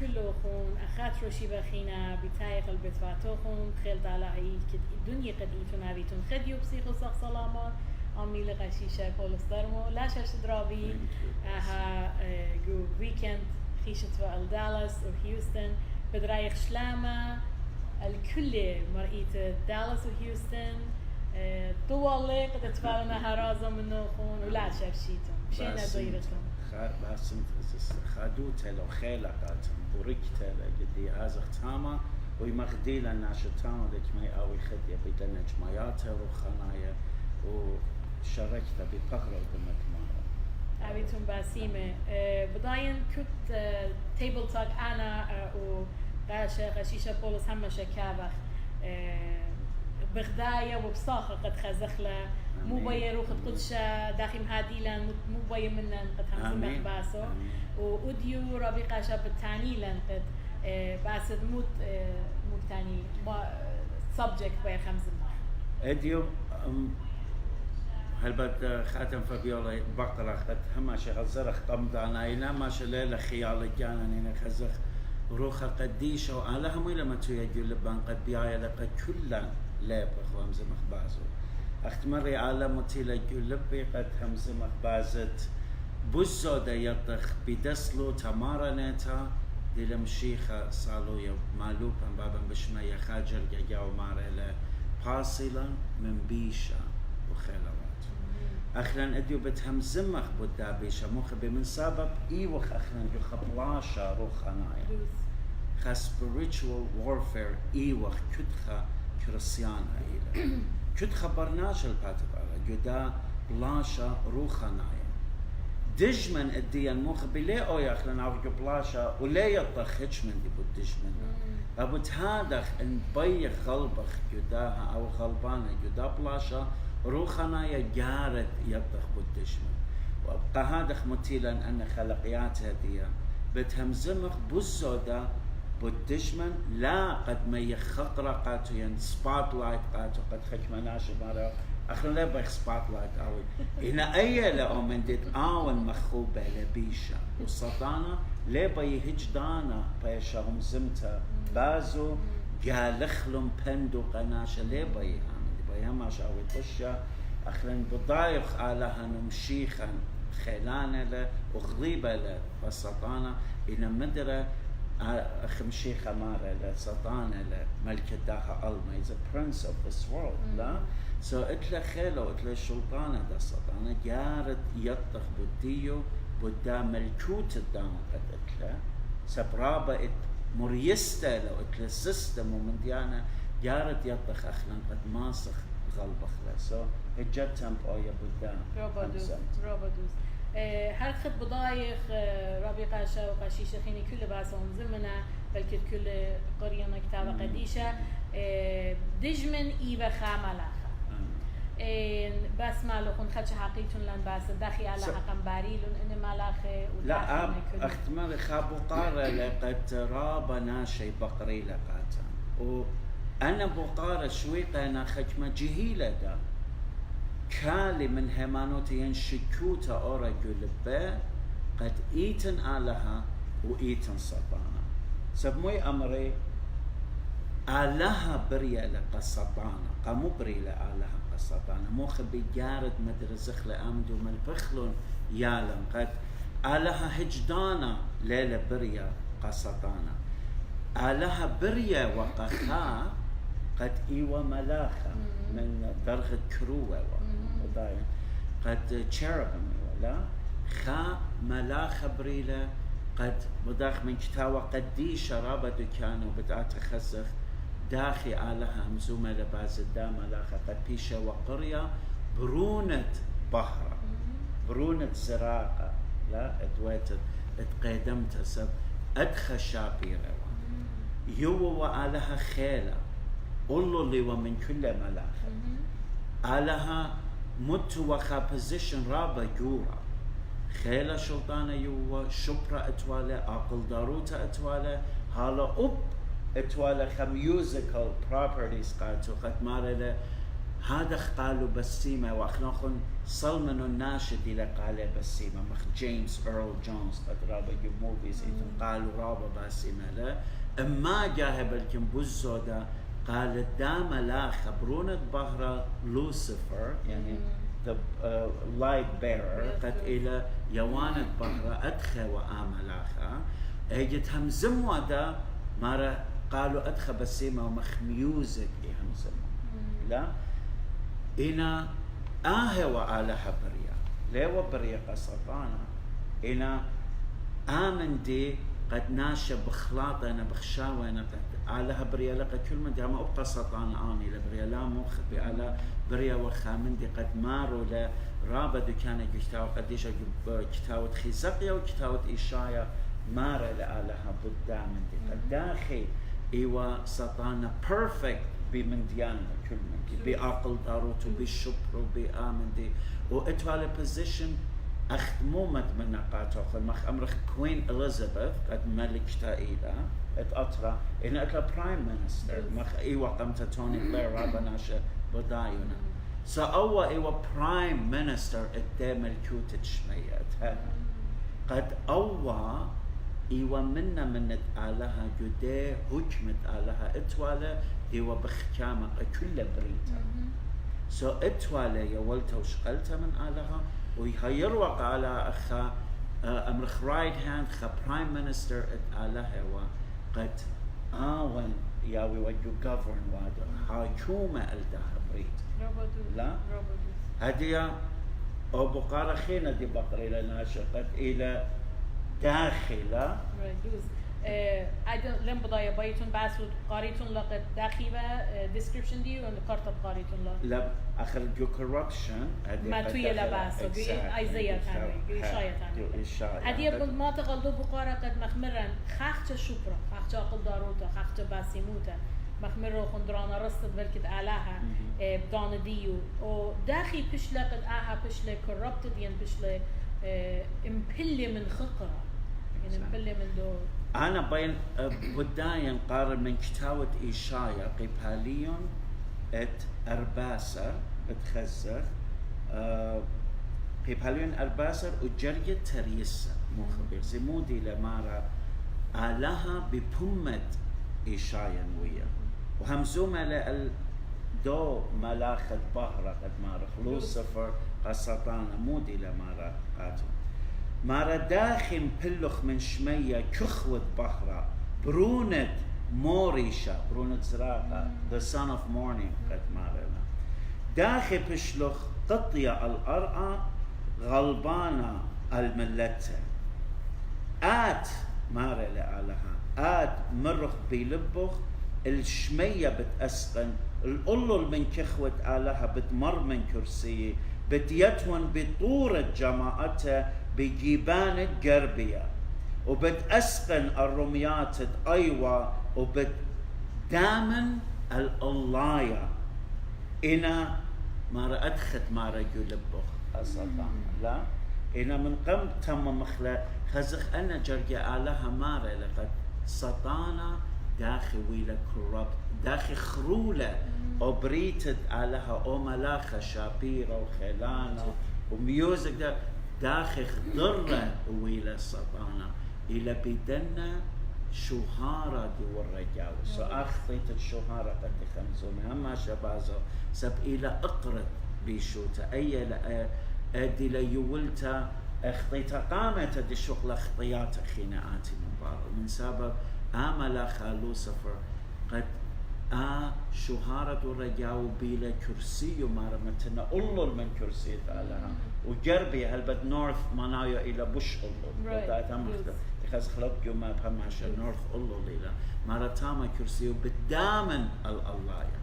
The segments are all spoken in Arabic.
كلهم أخاترو شبخينا بتايق البتواتوهم خلد على هي الدنيا قد إيتنا بيتون خديو بسيخو صخ سلامة عمي لغشيشة بولس درمو لا شرش درابي ها جو ويكند خيشت والدالاس وهيوستن بدرايخ شلامة الكل مرئيت دالاس وهيوستن طوالي قد تفعلنا هرازة منو خون ولا شرشيتهم مشينا ديرتهم باسم خادوته لو خيلقاتهم وركته لقدي ازغ تاما ويمغديلا ناشتاما لك ما يقاوي خدية بدنا جماياته وخنايا وشاركته بفقرة وبمتمارة أبيتم باسيمة بداين كنت تيبل تاك أنا وغشيشة بولس همشة كابخ بغداية وبصاخة قد خزخلة مو بيا روح قدشة داخل هاديلا مو بيا منن قد همزم باسو وأديو ربيقة شاب التاني لن قد باسد موت تاني subject بيا خمزم أديو هل بد خاتم فبيولا بقرة قد هماشة غزرخ قمدانا إلا ماشة ليلة خيال جانا نينا خزخ روخة قديشة وعلى هم لما تيجي لبان قد بيايا لقد كلا لاب أخوام زمخ بازو اختمري على متيلا جلبي قد همزمخ بازت بزو دا يطخ بدسلو تمارا نتا دي لمشيخة صالو مالوبا بابا بشمية خاجر جاو ماريلا فاصلا من بيشا وخيلوات اخران اديو بتهمزمخ بدا بيشا مخبي من سبب ايوخ اخران جو خبلاشا روخانايا خا spiritual warfare ايوخ كدخا كريستيانا إلى كد خبرناش الباتبارة جدا بلاشا روخانايا دجمن الديان مخبي ليه او ياخلن عرجو بلاشا وليه يطخش من دي بدجمن ابو تهادخ ان بيخ غلبخ جداها او غلبانا جدا بلاشا روخانايا جارت يطخ بدجمن وابقى هادخ متيلا ان خلقياتها ديان بتهمزمخ بزودا بدشمن لا قد ما يخقرا قاتو ين سبوت لايت قاتو قد خشمناش مارا اخر لا بخ سبوت لايت اوي هنا اي لا من ديت اون مخوبه لبيشا وسطانا لا بيهجدانا بيشهم زمتا بازو جالخلم بندو قناش لا بيهماش اوي بشا اخرن بضايخ علىها نمشيخا خيلانا له وغريبه له بسطانا إن مدرة خمشيخة مارا لسطانة لملكة داها ألما is a prince of this world لا so اتلا خيلو اتلا شلطانة دا سطانة جارت يطخ بديو بدا ملكوت الدام قد اتلا سبرابة ات مريستا لو اتلا سيستم ومن ديانا جارت يطخ أخلان قد ماسخ غلبخ لا so هجت تنبوية بدا روبادوس هر خد بضايخ ربي قاشا وقاشيشة خيني كل باسهم زمنا بلكي كل قرية كتابة قديشة دجمن إيبا خاملاخا بس مالوخون خدش حقيقتون لن باس داخي على حقم باريلون إن مالاخي لا أب اختمال خابو قارة لقد رابنا شي بقري لقاتا وأنا بقارة شويقة أنا خجمة جهيلة دا كالي من هيمانوتين شكوتا أورا جلبة قد إيتن آلها وإيتن سطانا سبموي أمري آلها بريا لقا سطانا قامو بريا لآلها قسطانا موخبي جارد مدرزخ لأمدو ملبخلون يالم قد آلها هجدانا ليلة بريا قسطانا آلها بريا وقخا قد إيوة ملاخا من درغة كروة قد تشيربم ولا خا ملاخ بريلة قد مداخ من كتاوة قدي شرابة دكان وبدأت تخزخ داخي آلها همزومة لباز الدام ملاخة قد بيشة وقرية برونة بحرة برونة زراقة لا ادويت اتقدمت سب ادخى شابيرة يو وآلها خيلة قولوا لي ومن كل ملاخة آلها متوخا بوزيشن رابا جورا خيلة شلطانة يوا شبرا اتوالا عقل داروتا اتوالا هالا اب اتوالا خميوزيكال بروبرتيز قاتو قد مارلا هذا قالوا بسيمة وأخناخن صلمن الناشد إلى قال بسيمة مخ جيمس إيرل جونز قد رابا موفيز قالوا رابا بسيمة لا أما جاهب الكمبوزودا قال دام لا خبرونة بهرة لوسيفر يعني the light bearer قد إلى يوانة بهرة أدخى وآملاخا اجت همزم ودا مارا قالوا أدخى بسيمة ومخ ميوزك همزم لا إنا وآلها بريا ليوا بريا قصطانا إنا آمن دي قد ناشا بخلاطة أنا بخشاوة أنا آلها بريا لقد كل من دي أما أبقى سطانا آني لبريا لا مخبي على بريا وخامن دي قد مارو لرابا دي كان جشتاو قديشا جتاوت خيزقيا وجتاوت إشايا مارا لآلها بدامن دي قد داخي إيوا سطانا perfect بمن ديانا كل من دي بعقل داروتو بالشبر وبآمن دي وإتوالي position أخدمومت من نقاطه مخ أمرخ كوين إليزابيث قد ملك تايدا أطرا إن أكلا برايم مينستر مخ إيوا قمت توني بلير رابا ناشا بدايونا سأوا إيوا برايم مينستر إدى ملكوت تشمية قد أوا إيوا منا من آلها جدي هجمت آلها إتوالا إيوا بخجامة كل بريتا سو إتوالا يولتا وشقلتا من آلها ويهيروق على أخا أمرخ رايت هاند خا برايم مينستر آلها وقد آون ياوي وجو govern وادو حاكومة ألدها بريت لا هدية أو بقارة خينة دي بقرة لنا شقت إلى داخلة لم بضايا بيتون باسو قاريتون لقد داخلة description دي ونقارت قاريتون لا آخر جو corruption ما توي لا باسو أيزايا تاني إشاية تاني هدية ما تغلطوا بقارة قد مخمرن خاخت شبرا خاخت عقل داروتا خاخت باسيموتا مخمرو خندرانا رصد بركت آلاها بدان ديو وداخل بشلة قد آها بشلة corrupted ين بشلة امبلي من خقرة يعني امبلي من دو أنا بين بداية قارن من كتاوة إيشايا قباليون ات أرباسر بتخزر قباليون أرباسر وجرية تريسة مخبر زمودي لمارا آلها ببمة إيشايا ويا وهمزومة دو ملاخة بهرة قد مارا لوسيفر قسطانا مودي لمارا قاتل مارا داخل بلخ من شمية كخوة بهرة برونة موريشا برونة زراقة the son of morning قد مارا داخل بشلخ قطية الأرقى غلبانة الملتة آت مارا لآلها آت مرخ بيلبخ الشمية بتأسقن القلل من كخوة آلها بتمر من كرسية بتيتون بطورة جماعتها بجيبان الجربية وبتأسقن الرميات أيوة وبتدامن الألاية إنا ما أدخت ما رجل بخ أصلا لا إنا من قم تم مخلا خزخ أنا جرجع آلها مارا لقد سطانا داخل ويلا كوربت داخل خرولة وبريتد آلها أو ملاخة شابيرة وخلانة وميوزك داخل ضرة ويلا سطانا إلى بدنا شهارة دي والرجاوة سو أخطيت الشهارة قد خمسون هما شبازو سب إلى أقرب بيشوتا أي أدي ليولتا اخطيتا قامت دي شغل اخطيات خناعاتي مبارو من سبب آملا لوسيفر قد شهارة الرجاو بيلا كرسي ومارمتنا أولول من كرسي تعالها وجربي هل بد نورث منايا إلى بوش أولول بدأت أمرت خاص خلق يوم بهمش نورث أولول إلى مارتاما كرسي وبدامن الألايا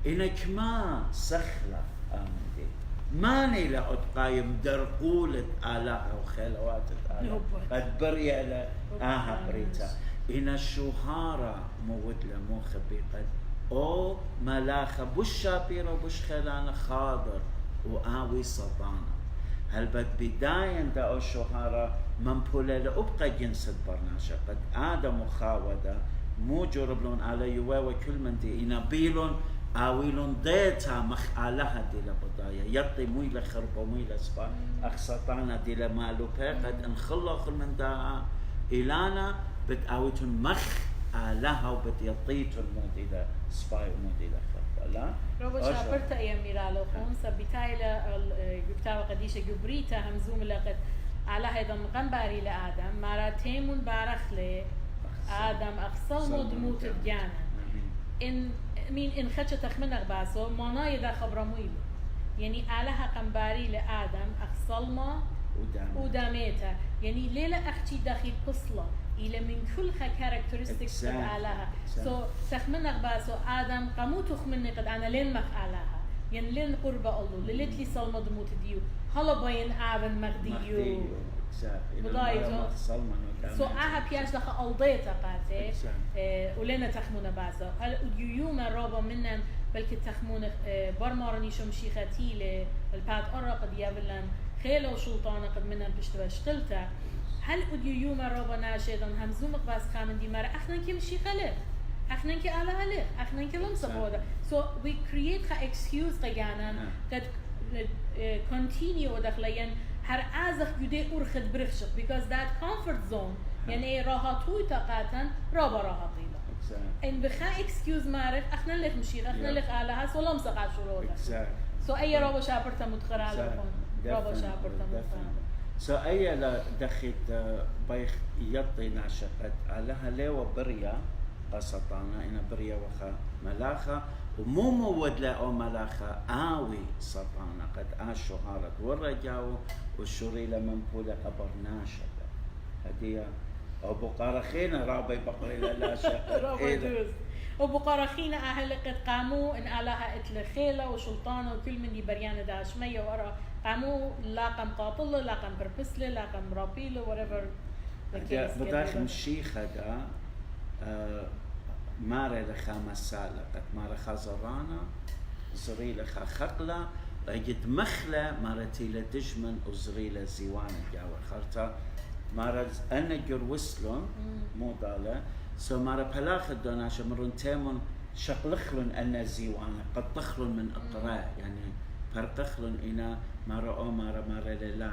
إنك ما سخلة آمدي ماني لأتقايم درقولة آلها وخلوات آلها قد بريا لا بريتا إن الشهارة موت لمخبي قد أو ملاخة بوش شابير وبوش خلانة خاضر وآوي سطانة هل بد بداية دا الشهارة منبولة لأبقى جنس البرناشة قد آدم وخاودة مو جربلون على يوا وكل من دي إنا بيلون آويلون ديتا مخ آلها دي لبضايا يطي مويلة خربو مويلة سبا أخسطانا دي لمالو قد انخلق من دا إلانا بتآويتون مخ آلها وبتيطيتون موديلا سباي وموديلا خربو لا روبو شابرتا أيام ميرالو خون سبيتايلا جبتاوا قديشة جبريتا همزوم لقد على هذا مقنباري لآدم مراتيمون بارخلي آدم أخصل دموت الجانا إن مين إن خدش تخمنك باسو ما يدا خبر مويلو يعني علىها قنباري لآدم أخصل ما وداميتا يعني ليلة أختي داخل قصلة إلى من كل كاركترستكس علىها سو تخمنك باسو آدم قامو تخمني قد أنا لين مخ علىها يعني لين قربة الله ليلت لي صلمة دموت ديو هلا بين آبن مغديو بضايتو سو آها بياش لخا ألضيتا قاتي ولينا تخمونا باسو هل يوما رابا منن بلكي تخمونا برمارني شمشيختي الباد أرى قد يابلن خيلة وشلطانة قد منن بشتوى شقلتا هل يوما رابا ناشيدن همزومك باس خامن دي مرة أخنا كي مشيخة له أخنا كي آلها له أخنا كي لمسا بودا so we create خا excuse قيانا قد continue ودخلين هر ازخ جدي أرخد برخشق because that comfort zone يعني راحتوي تقاتا رابا راحتيلا إن بخا excuse معرف أخنا لك مشيخ أخنا لك آلها so لمسا قاد شروطا so أي رابا شابرتا متخرا لكم رابا شابرتا متخرا so أي لا دخيت بيخ يطي ناشقت آلها ليو بريا قصتانا إن بريا وخا ملاخا ومو مود لا أو ملاخا آوي سطانا قد آشو هارت ورجاو والشوري لمن بولا قبرناشا هدية أو بقارخينا رابي بقري لا شقت رابي دوز وبقارخينا أهل قد قاموا إن آلها إتلخيلة وشلطانة وكل من بريانة داشمية ورا قاموا لاقم قاطلة لاقم بربسلة لاقم رابيلة whatever بداخل الشيخ هذا ماري لخا مسالة قد ماري خزرانا زري لخا خقلة اجد مخلة مارتي لدجمن وزري لزيوانا جاوة خرطة ماري أنا جروسلون مو دالة سو ماري بلاخ الدوناشة مرون تيمون شقلخلون أنا زيوانا قد تخلون من أقراء يعني فرقخلون إنا ماري أو ماري للا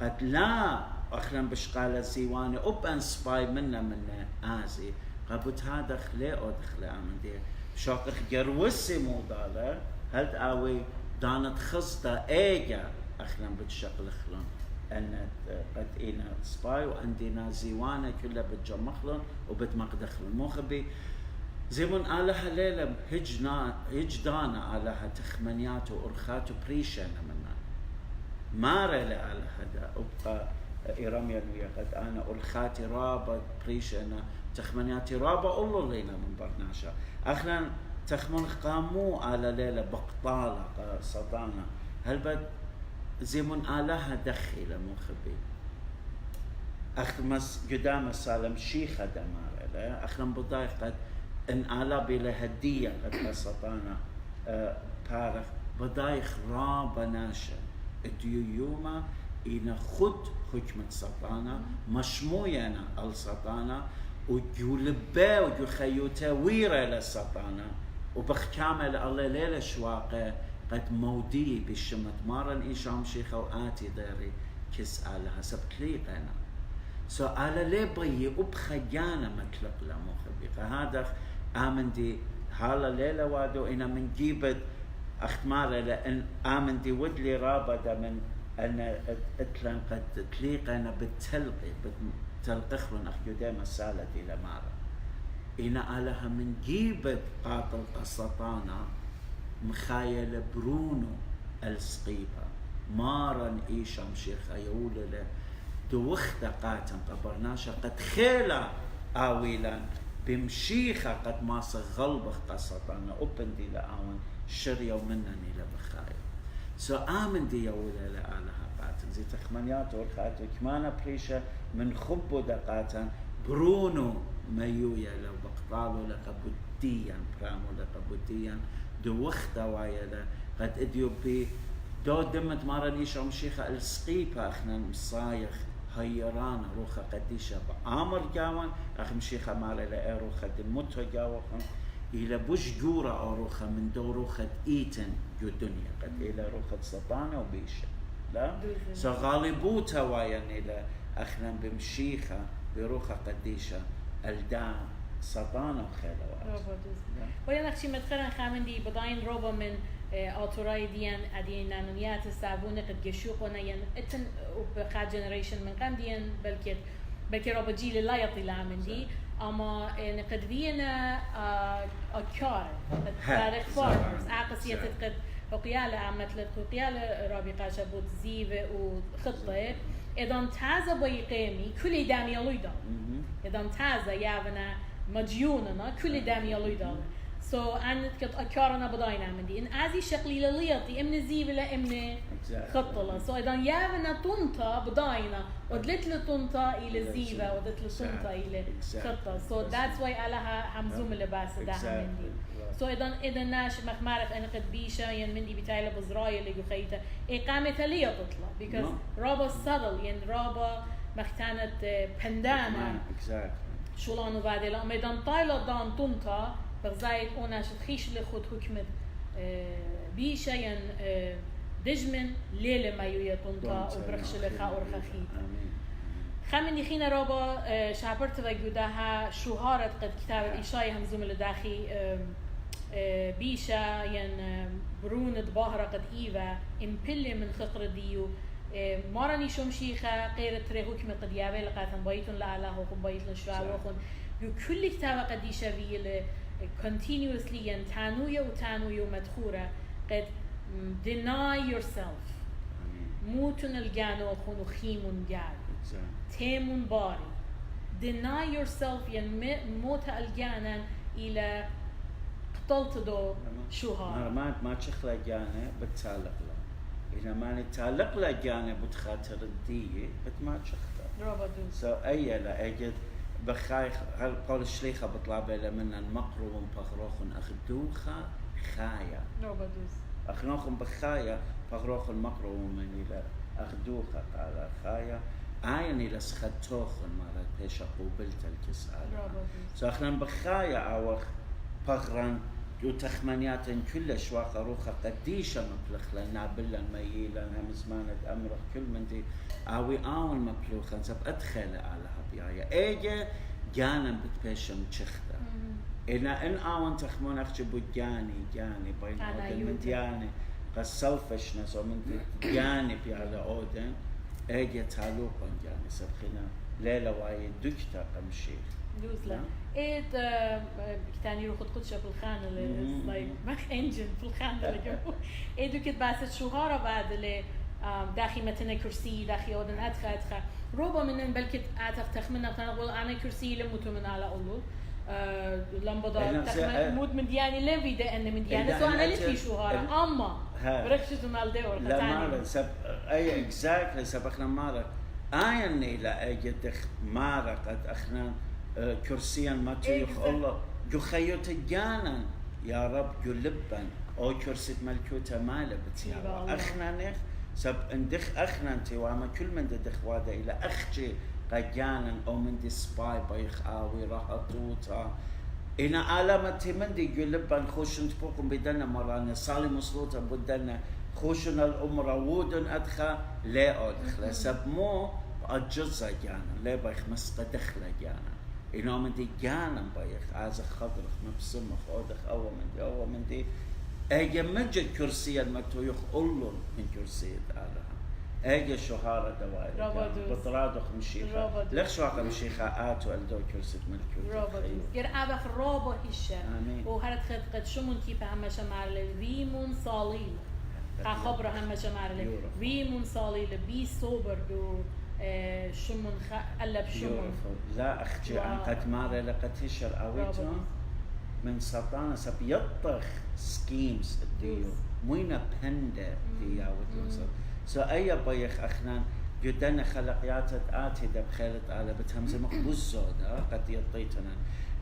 قد لا أخلن بشقالة زيوانا أبان سباي منا آزي قبوت هذا خلي أو دخلي عمندي شاقخ جروسي موضالة هل تقاوي دانت خصتا إيجا أخلن بتشقل خلون أن قد إينا سباي وعندنا زيوانا كلها بتجمخلون وبتمقدخلون موخبي زيمون آلها ليلة هجدانا آلها تخمنيات وأرخات وبريشانا منا ماري لآلها هذا أبقى إيراميا نويا قد أنا أرخاتي رابط بريشانا تخمنياتي رابا الله لينا من برناشا أخنا تخمن قامو على ليلة بقطالة صدانا هل بد زيمون آلها دخيلة مخبي أخمس قدام السالم شيخة دمار أخنا بضايق قد إن آلا بلا هدية قد صدانا بارخ بضايق رابا ناشا الديوما إن خد حكمة صدانا مشموينا الصدانا وجولبه وجخيوته ويره للسطانة وبخكامل الله ليلة شواقة قد مودي بالشمت مارن إيشام شيخة وآتي داري كس آلها سبكليقنا سو آلا ليبي وبخيانا مكلق لمخبيقة هذا آمن دي حالا ليلة وادو إنا من جيبت أختمارة لأن آمن دي ودلي رابطة من أن اتلان قد تليقنا بالتلقي تلقخلون أخيو ديما سالة إلى مارا إنا آلها من جيبت قاطل قسطانا مخايلة برونو السقيبة مارا إيشام شيخا يقول له دوخت قاتن قبرناشا قد خيلا آويلا بمشيخة قد ما غلبخ قسطانا أبن دي لآون شريا ومنني لبخايا سو آمن دي يقول لآلها قاتن زي تخمنيات والخاتو كمانا بريشة من خبو دقاتا برونو ميويا لو بقطالو لقبوديا برامو لقبوديا دو وقت وايلا قد اديو بي دو دمت مارانيش شيخة السقيبة اخنا مصايخ هيرانا روخة قديشة بآمر جاوان اخ مشيخة مارا لأي روخة دموتو جاوخن إلى بوش جورة أروخة من دوروخة إيتن جو دنيا قد إلى روخة سطانة وبيشة لا سغالبوتا وين إلى أخنا بمشيخة بروخة قديشة الدان سطانة وخيلة ويا نخشي مدخلا خامن دي بداين روبا من آتوراي ديان أدين نانونيات السابونة قد جشوقنا ين اتن وبخا جنريشن من قام ديان بلكي روبا جيل لا يطلع من دي أما نقد فينا أكار تاريخ فارمرز عقصية قد حقيالة عملت حقيالة رابقة شبوت زيفة وخطة إذا تازة بيقيمي كل دام يلويدا إذا تازة يابنا مجيوننا كل دام يلويدا so أنا كنت أكارنا بداينا من دي إن أزي شكلي لليطي إمن زيفة لإمن خطة so إذا يابنا طنطا بداينا ودلت لطنطا إلى زيفة ودلت لطنطا إلى خطة so that's why علىها همزوم اللباس ده من دي so إذا ناش مخمارف أنا قد بيشة ين من دي بتاعي لبزرايا اللي جخيته إقامة ليه تطلع because رابا subtle ين رابا مختانة بندانة شلون وبعد لا ميدان طايلة دان طنطا بغزايد أوناش تخيش لخد حكمة بيشة ين دجمن ليلة ما يويا طنطا وبرخش لخا ورخخيت خمن يخينا رابا شعبرت وجودها شهارة قد كتاب الإشاي همزوم الداخي بيشة ين برون ظاهرة قد إيفا إمبلي من خطر ديو مارني شمشيخة غير تري حكمة قد يابي لقاتن بايتون لعله وخن بايتون شعوخن بكل كتاب قد يشافي continuously ين تانويا ومدخورة قد deny yourself موتن الجانو خونو خيمون جاد تيمون باري deny yourself ين موت الجانا إلى قتلت دو شوها ما تشخلا جانا بتسالق له إذا ما نتعلق له جانا بتخاطر الدية ما تشخلا رابطو أي لا أجد بخايخ هل قول الشليخة بطلابة لمن المقروم بخروخن أخدوخا خايا رابطوس أخنوخن بخايا بخروخن مقروم من إلى أخدوخا على خايا عين إلى سخطوخن مالت بيشا قوبلت الكسالة سأخنان بخايا أوخ بغران وتخمنيات كل شواق روخة قديشة مبلخ لنا بلا ميلا همزمانة أمرخ كل من دي أوي آون مبلوخا سب أدخل على هبيايا إيجا جانا بتبيشة متشخدة إن آون تخمون أخجبو جاني بين أودن من دياني قصلفشنس ومن دياني بيالا أودن إيجا تالوقا جاني سبخنا ليلة واي دكتا قمشيخ دوزلا إيه كتاني روح تقدش في الخانة اللي مخ إنجن في الخانة اللي جو إيه دوكت باسة شهارة بعد اللي داخي متنا كرسي داخي أودن أدخل روبا منن بلكت أعتقد تخمنا تنقول أنا كرسي لموتو من على أولو لمبضا تخمن موت من دياني لم ده إن من دياني سو أنا لتي شهارة أما بركشت مال دور لا مالا سب أي exactly سب أخنا مالا آيني لا أجد مالا قد أخنا كرسيا ما تيخ الله جو خيوت جانا يا رب جو لبن او كرسي ملكوتا ماله بتيابا اخنا نخ سب اندخ اخنا انت وما كل من دخ وادا الى اخجي قجانا او من دي سباي بايخ اوي راحتوتا إن علامة من دي جو لبن خوشن تبوكم بدنا مرانا صالي مصروتا بدنا خوشن الامر ودن ادخا لا ادخل سب مو اجزا جانا لا بايخ مسقدخلا جانا إنه من دي جانا بايخ عازق خضرخ مبسمخ أودخ أو من دي أجا مجد كرسي المكتويخ أولون من كرسي دارها أجا شهارة دوائر بطرادخ مشيخة لك شواقة مشيخة آتو ألدو كرسي ملكوت رابطوس ير أبخ رابا هشة وهرد خد قد شمون كيفا هم شمار للويمون صاليل خبره هم شمار للويمون صاليل بي صوبر دو شمون قلب شمون لا أختي عن قد ماري لقد تشر أويتون من سطانة سب يطخ سكيمز الديو موينة بندر دي أويتون سو أي بايخ أخنان جدنا خلقيات آتي دب خيلت على بتهمز مخبوزودة قد يطيتنا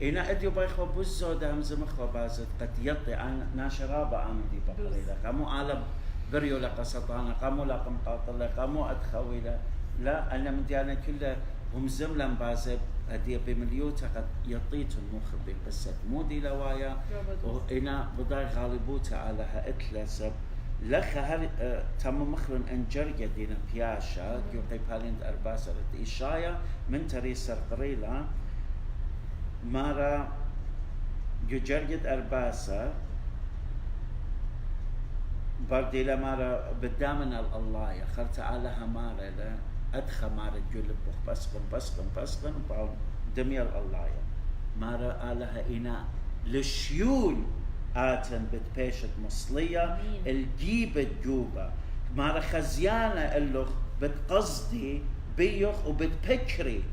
إنا أديو بايخ بوزودة همز مخبازت قد يطي عن ناشرابة عمدي بقريلة قاموا على بريو لقى سطانة قاموا لقم قاطلة قاموا أدخويلة لا أنا من ديانا كلها هم زملا بازب هدي بمليوتا قد يطيت المخبي قصة مودي لوايا وإنا بضاي غالبوتا على هاتلسب لخ هل تم مخرن انجرجة دينا بياشا يوقي باليند أرباسة إشايا من تري سرقريلا مارا يجرجد أرباسة بردي مارا بدامن الله يا خرت علىها مارا لا أدخل مارا جلب بسقن باو دمير الله يا مارا علىها إنا لشيول آتن بتبيشت مصلية الجيب الجوبة مارا خزيانة اللخ بتقصدي بيخ وبتبكري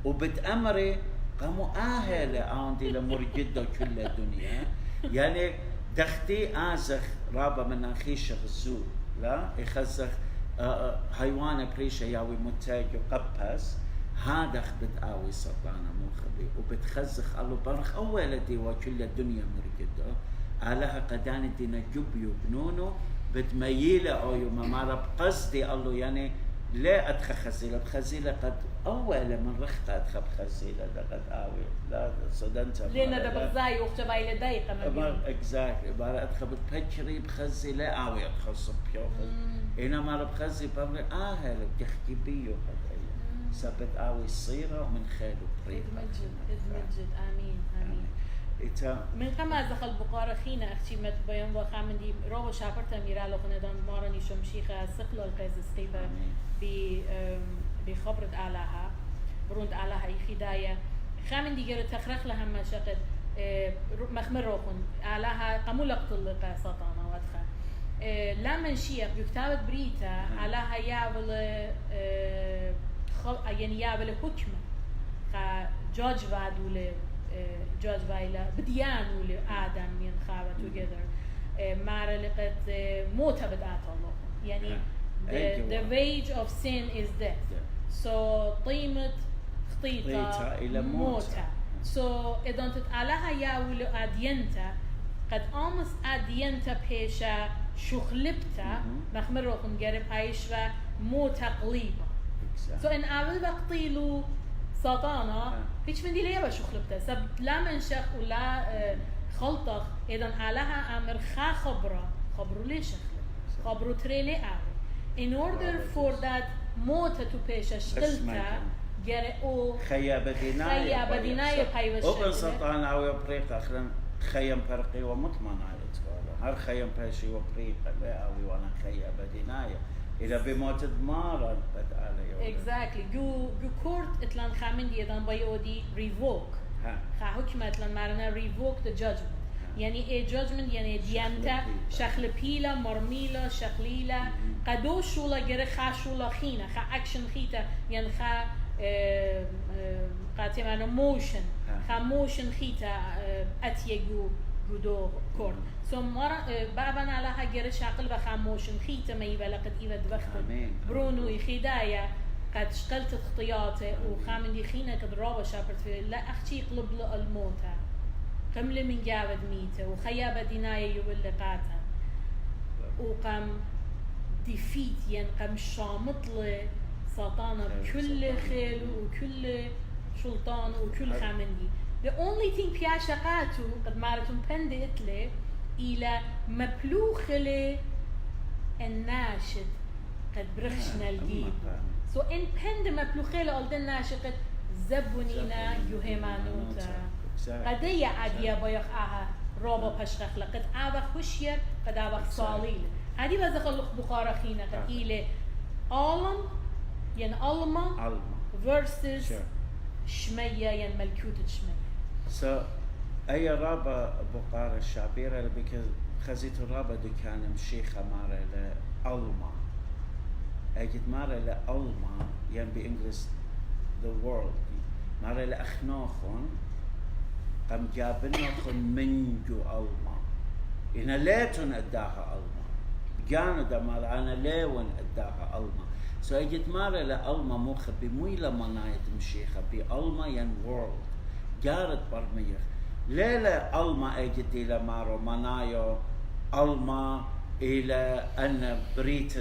وبتأمري قاموا أهل عندي لمر جدا كل الدنيا يعني دختي آزخ رابا من أخيش غزول لا يخزخ حيوان بريشة ياوي متاج وقبس هذا بتقاوي سرطانة مخبي وبتخزخ الله برخ أول دي وكل الدنيا مرجده علىها قدان دينا جبيو بنونو بتميلة أو يوم ما بقصدي الله يعني لا أدخل خزيلة بخزيلة قد أول من رخت أدخل بخزيلة قد آوي لا صدنت لأن ده بغزاي وقت بايلة دايقة ما exactly بارا أدخل بتبكري بخزيلة آوي أدخل صبيو إنا ما بخزي بامر آهل بيحكي بيو هذا سبت آوي الصيرة ومن خيله بريد إذ آمين من كما دخل بقارة خينا أختي مت بيان وخامندي روح شابرت ميرالو خندان مارني شمشيخة سقل القيس سقيبة بخبرة علىها بروند علىها يخدايا خامندي جرى تخرخ لها مشاقد مخمر روحن علىها قمول قتل قاسطانا وادخل لا من شيخ بكتابة بريتا علىها يابل يعني يابل حكمة جاج وادول جاج بايلا بديانو لآدم ينخابة together مارا لقد موتا بدأت الله يعني the wage of sin is death so طيمة خطيطة إلى موتا so إذا أنت علىها ياولو أدينتا قد أمس أدينتا بيشا شخلبتا مخمر روخن جرب عايشوا موتا قليبا so إن أول بقتيلو ساطانا هيش من دي ليه بشخلبتا سب لا منشخ ولا خلطخ إذن علىها أمر خبرو ليه شخلب خبرو تري ليه in order for that موتا تو بيشا شغلتا جرئو خيابة ديناية بايوش أوبن ساطانا أو يبريق أخرا خيام فرقي ومطمن على هر خيام بيشي وبريق لا أوي وانا خيابة ديناية إذا بموت دمارا بدأ exactly جو كورت اتلان خامن ديدان بايودي revoke خا حكمة اتلان مارنا revoke the judgment يعني ايه judgment يعني ديانتا شخل بيلا مرميلا شخليلا قدو شولا جري خا شولا خينا خا اكشن خيتا يعني خا قاتي معنا موشن خا موشن خيتا اتيجو جودو كورت سو مرة بابنا على هاجر شاقل بخاموشن خيته ما يبقى لقد إيوه دبخت برونو يخدايا قد شقلت خطياته وخامن دي خينا قد رابا شابرت في لا أختي قلب الموتى قمل من جاود ميته وخيابة ديناية يولي قاتا وقام ديفيت يعني قام شامطل ساطانا بكل خيل وكل سلطان وكل خامن دي the only thing بياشا قاتو قد مارتون بندت له إلى مبلوخلة الناشد قد برخشنا الجيب so إن بند مبلوخلة قلت الناشد قد زبونينا يهمانوتا قد يعدي بيخ رابا بشخخ لقد عبخ وشير قد عبخ صاليل هذه بزخل بخارة خينا قد إلى عالم ين علما versus شمية ين ملكوت شمية so أي رابا بقارة الشعبيرة اللي خزيت رابا دكان مشيخة مارة لألما أجد مارة لألما يعني بإنجلس the world مارة لأخناخون قام جابناخون منجو ألما إنا ليتون أداها ألما جانو دا مارة أنا ليون أداها ألما so أجد مارة لألما موخة بمويلة منايت مشيخة بألما ين world جارت برميخ ليلة ألما أجت إلى مارو ألما إلى أن بريت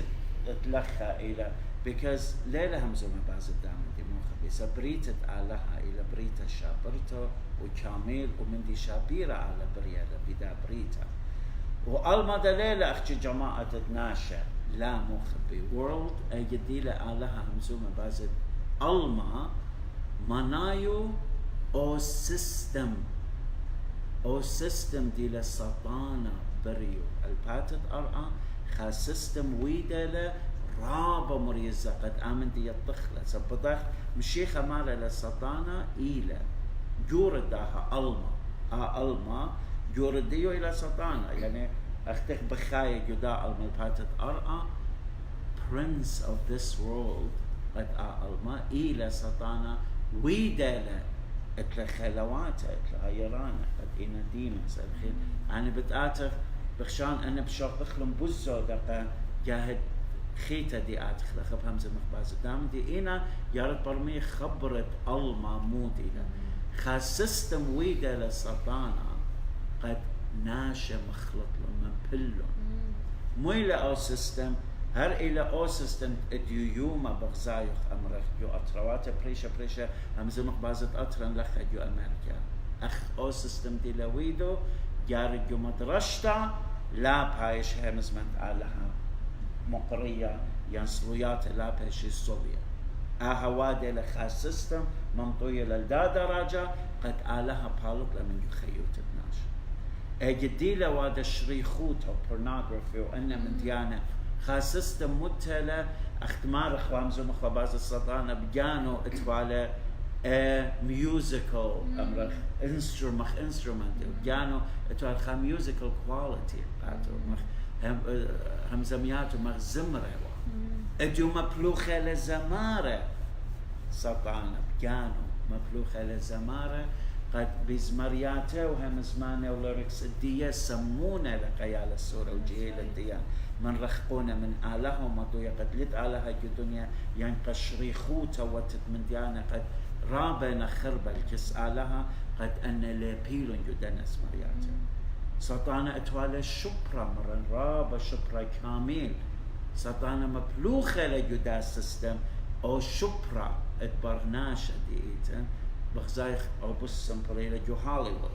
تلخى إلى because ليلة همزومة باز الدام دي مخبي سبريتة آلها إلى بريتا شابرتو وكامل ومن دي شابيرة على بريالة بدا بريتا والما دليلة أختي جماعة ناشا لا مخبي world أجديلة آلها همزومة باز الما منايو أو سيستم دي لسطانة بريو الباتت أرعى خا سيستم ويدلة رابا مريزة قد آمن دي الطخلة سبضاخ مشيخة مالا لسطانة إلى جوردها ألما جورديو إلى سطانة يعني أختك بخاية جداء ألما الباتت أرعى Prince of this world قد ألما إلى سطانة ويدلة اتلا خلواته اتلا غيرانه قد إنا ديما سألخير أنا بتآتف بخشان أنا بشوق بخلم بزو دقا جاهد خيتا دي آتخلا خب همزة مخبازة دام دي إنا يارد برمي خبرت ألما مودينا خا سيستم ويدا لسطانا قد ناشا مخلط لما بلون مويلة أو سيستم هر إلى أو سيستم اديو يوما بغزايخ أمرخ جو أطروات بريشة همزة مخبازة أطرن لخ جو أمريكا أخ أو سيستم دي لويدو جارد جو مدرشتا لا بايش همزمنت آلها مقرية ينصليات لا بايش الصوبيا أهوادي لخاص سيستم منطوية للدا درجة قد آلها بالك لمن يخيوت الناش أجدي لوادا شريخوتا pornography وأنا من ديانة خاص سيستم متلا اختمار اخوامزو مخباز السلطانة بجانو اتوالى musical امرخ instrument بجانو اتوالى خا musical quality قاتو مخ همزمياتو مخ زمرة اديو مبلوخة لزمارة سلطانة بجانو مبلوخة لزمارة قد بزمرياته وهم زمانه ولوركس الدية سمونه لقيال السورة وجهيل الديان من رخقونا من آلهم وضوية قد لد آلها الدنيا ينقشري خوتا وتت من ديانا قد رابنا خربة الكس آلها قد أن لابيلون جدنس مرياته سلطانة اتوالى شبرا مرن رابا شبرا كامل سلطانة مبلوخة لجدا سيستم أو شبرا اتبرناشة ديئتا بخزايخ أو بسم بريلة جو هوليوود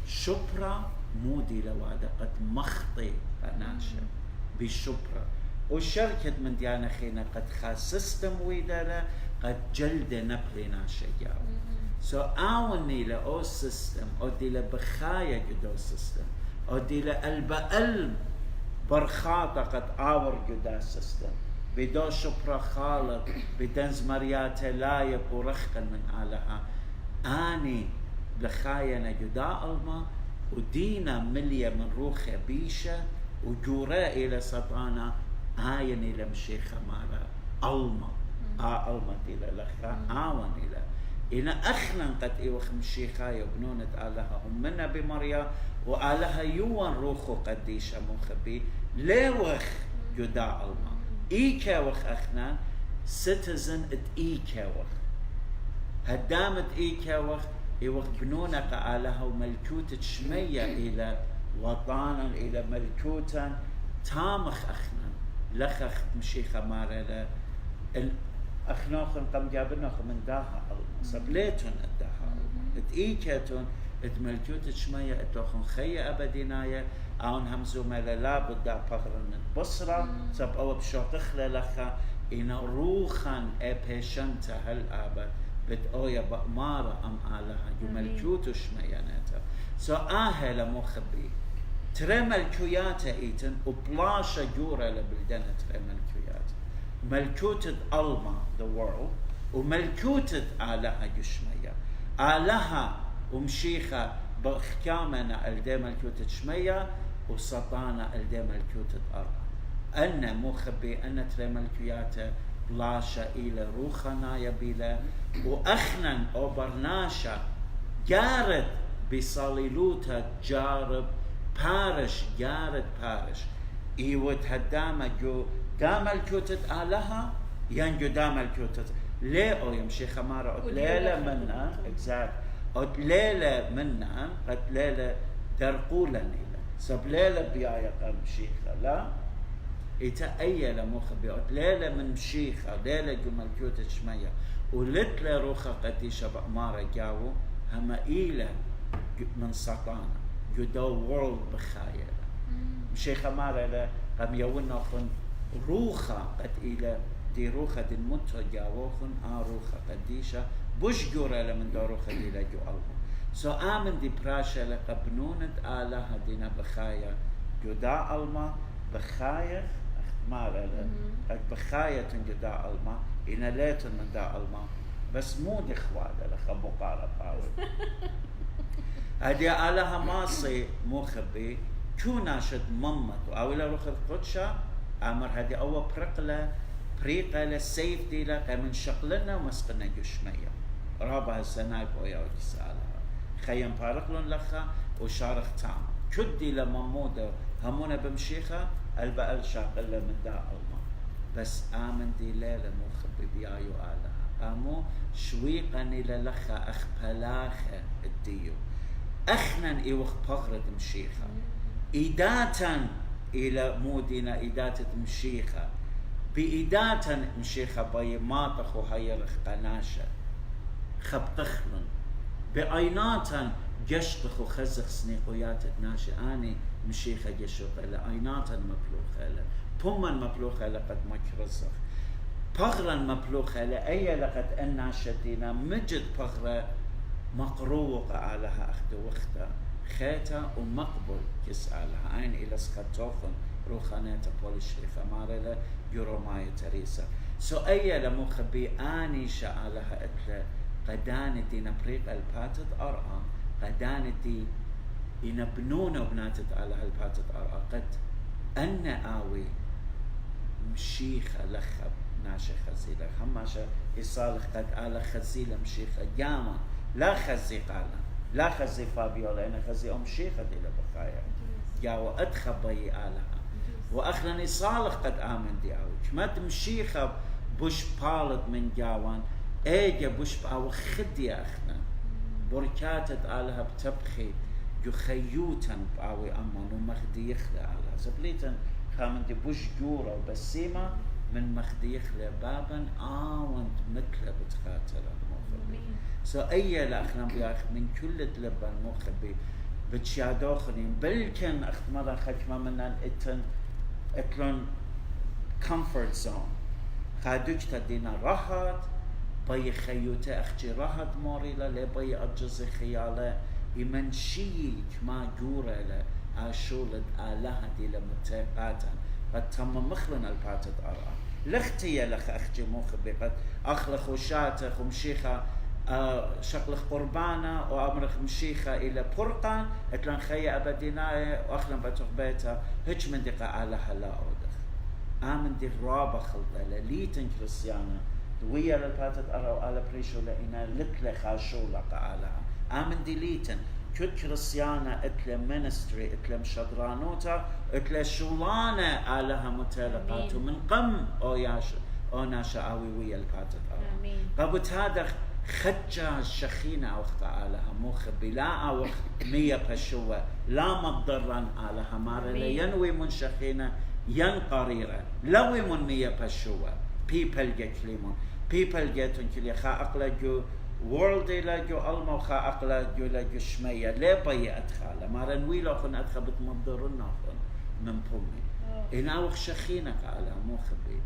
شبرا مودي لوادا قد مخطي ناشا بشبرا والشركة من ديانا خينا قد خاص سيستم ويدالا قد جلد نبلي ناشا جاو سو آوني لأو سيستم أو دي لبخايا جدو سيستم أو دي لألبألم برخاطة قد آور جدا سيستم بدو شبرا خالق بدنز مريات لايب ورخقا من آلها آني لخاينا جدا ألما ودينا مليا من روخة بيشة وجوراء إلى سطانا آيني لمشيخة مالا ألما ألما ديلا لخا آوان إلى إنا أخنا قد إيوخ مشيخة يبنونة آلها هم منا بمريا وآلها يوان روخو قديشة مخبي ليوخ جدا ألما إيكا وخ أخنا citizen ات إيكا وخ هدامت إيكا وخ إيوخ بنونا قالها وملكوت شمية إلى وطانا إلى ملكوتا تامخ أخنا لخخ مشيخة مارلا أخناخن قم جابناخ من داها صبليتون الداها إيكاتون ملكوت شمية اتوخن خيا أبدينايا أون همزو مالا بدا بغرن البصرة سب أو بشوقخلة لخا إن روخا أبهشنت هل أبد بتأويا بأمارة أم آلها يملكوت شمية نتا سو آهل مخبي ترى ملكويات إيتن وبلاشا جورة لبلدنا ترى ملكويات ملكوت ألما the world وملكوت آلها جشمية آلها ومشيخة بخكامنا الدي ملكوت شمية وسطانا الدي ملكوت الأرض أنا مخبي أنا ترى ملكويات بلاشا إلى روخنا يبيلا وأخنا أو برناشا جارد بصليلوتا جارب بارش جارد بارش إيوت هدامة جو دامل كوتت آلها ينجو دامل كوتت ليه أو يمشي خمارة ليلة منا exact أو ليلة منا قد ليلة درقولا نيلة سب ليلة بيايا قام شيخة لا إتا أيلا مخبئت ليلة من مشيخة ليلة جمال كيوت شمية ولتلا روخة قديشة بأمارة جاو هما إيلا من سطانة جدو وورلد بخايلة مشيخة مارة قام يونا خن روخة قد إيلا دي روخة دي المتر جاوخن روخة قديشة بوش جورة لمن دو روخة إيلا جو ألبو سو آمن دي براشة لقبنونة آلها دينا بخايا جدا ألما بخايا مارة قد بخايا جدا ألما إنا ليتن من دا ألما بس مو دي خوالة لخبو قارة باوي هدي آلها ماصي مخبي كو ناشد ممت أولا روخ القدشة عمر هدي أول بريقة للسيف ديلا قامن شقلنا ومسقنا جشمية رابع السنايب ويا وكسالها خيم بارقلون لخا وشارخ تام كدي لممودة همونا بمشيخة البقل شاقلة من دا ألما بس آمن دي ليلة مخبي بيايو آلها آمو شويقني للخا أخبلاخة الديو أخنن إيوخ بغرد مشيخة إداتا إلى مودنا إداتة مشيخة بإداتا مشيخة باي ماطخ وهيرخ قناشة خبطخلن بأيناتا جشتخ وخزخ سنيقويات ناشة آني مشيخة جشوق إلى أيناتا مبلوخة إلى بما مبلوخة إلى قد مكرزخ بغرا مبلوخة إلى أي لقد أناشتنا مجد بغرا مقروقة علىها أخت وقتا خيتا ومقبل كسألها عين إلى سكتوخن روخانيتا بولشريخة مارلا يورومايا تريسا سو أي لمخبي آني شعالها إتلا قدانتي نبريق الباتت أرعى قدانتي ينبنون وبناتت على الباتت أرعى قد أن آوي مشيخة لخب ناشا خزيلة هماشا يصالح قد آل خزيلة مشيخة جاما لا خزي قالا لا خزي فابيولا أنا خزي مشيخة دي لبخايا جاو أدخبي آلها وأخلاني صالح قد آمن دي أوج ما تمشيخة بوش بالد من جاوان ايجا بوش باو خدي أخنا بركاتت آلها بتبخي جو خيوتا باوي أمان ومخدي يخلى آلها سبليتا خامن دي بوش جورا وبسيمة من مخدي يخلى بابا وانت مثل بتخاتل المخبي سو أي الأخنا بياخ من كل تلبى المخبي بتشادوخنين بلكن أخت مرة خجمة منان اتلون comfort zone خادوش تدينا راحت باي خيوته أختي راحت موريلا لباي أجز خيالة إمن شيك ما جورة له عشولد آلها دي لمتقاتا قد تم مخلنا الباتت أرى لختي لخ أختي مخبي قد أخلخ وشاتخ ومشيخة شقلخ قربانة وأمرخ مشيخة إلى برقان اتلان خيا أبديناي وأخلن بتوخ بيتا هج من دقة آلها لا أودخ آمن دي رابا خلطة ليتن كريستيانا دوية للباتت أرى وآلا بريشو لإنا لتلة خاشولة قالها آمن دي ليتن كد كريستيانا اتلا منستري اتلا مشدرانوتا اتلا شولانة آلها متالقات من قم أو ياشا أو ناشا آوي ويا الباتت أرى قبت هذا خجة شخينة أو علىها مخبي لا أو مية بشوة لا مضرا علىها مارة ينوي من شخينة ينقريرة لوي من مية بشوة people get ليمون people get انكلي خا أقلا جو world لا جو ألما وخا أقلا جو لا جو شمية لا بي أدخال مارة نوي لأخن أدخل بتمضرنا من بومي إن أوخ شخينة علىها مخبي